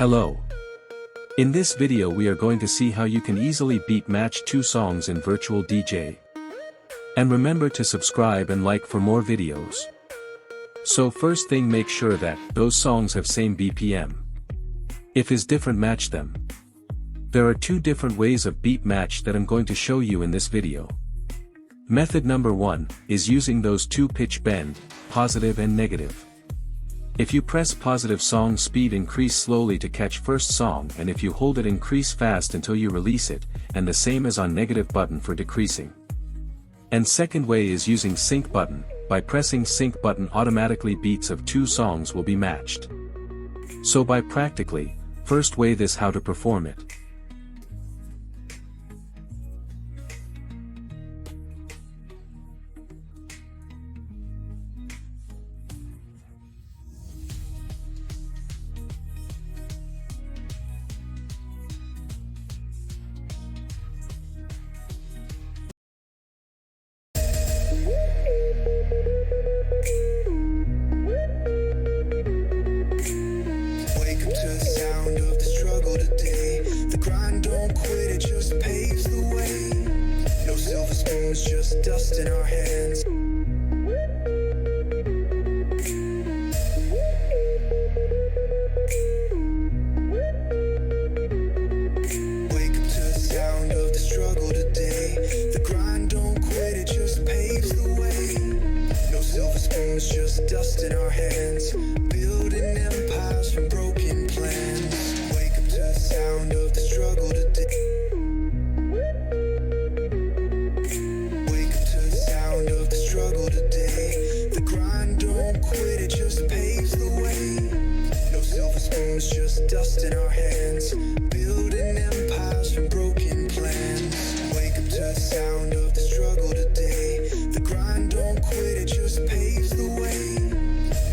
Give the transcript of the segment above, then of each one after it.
Hello. In this video we are going to see how you can easily beat match two songs in Virtual DJ. And remember to subscribe and like for more videos. So first thing, make sure that those songs have same BPM. If is different, match them. There are two different ways of beat match that I'm going to show you in this video. Method number 1 is using those two pitch bend, positive and negative. If you press positive, song speed increase slowly to catch first song, and if you hold it, increase fast until you release it, and the same as on negative button for decreasing. And second way is using sync button. By pressing sync button, automatically beats of two songs will be matched. So by practically, first way this how to perform it. Just dust in our hands. Wake up to the sound of the struggle today. The grind don't quit, it just paves the way. No silver spoons, just dust in our hands. Building empires from broken plans. Wake up to the sound of the struggle today. Just dust in our hands, building empires from broken plans. Wake up to the sound of the struggle today. The grind don't quit, it just paves the way.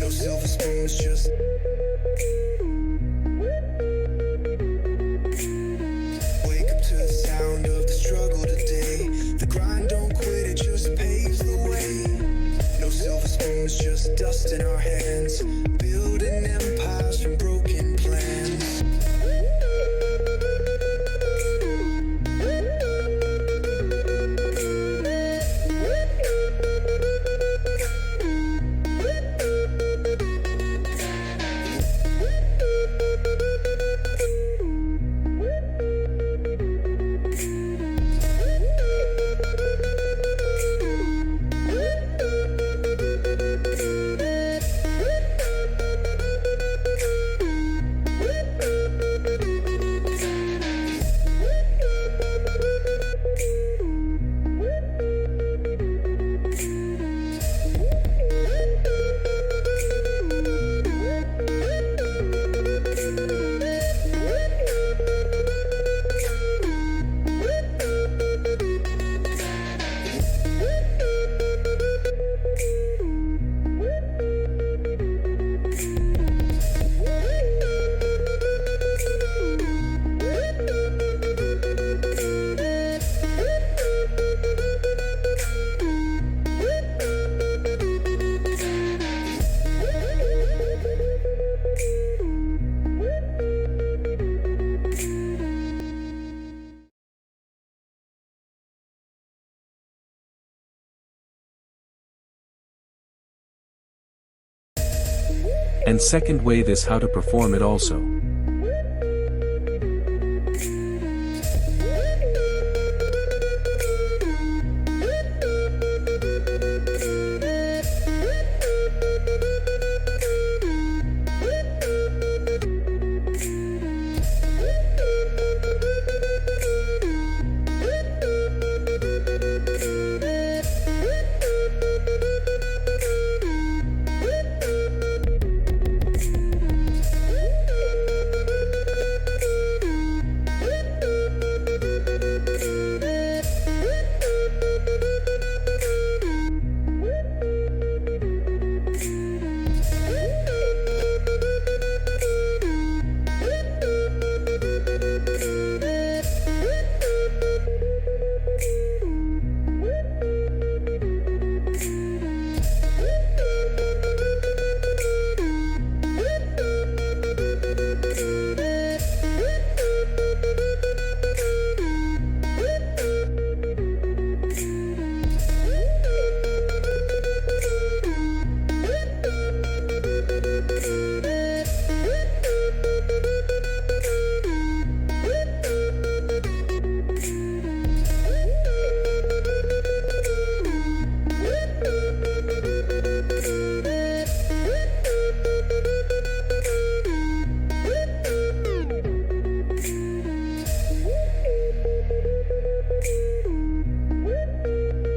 No silver spoons, just wake up to the sound of the struggle today. The grind don't quit, it just paves the way. No silver spoons, just dust in our hands, building empires from broken plans. And second way this how to perform it also.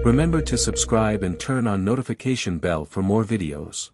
Remember to subscribe and turn on notification bell for more videos.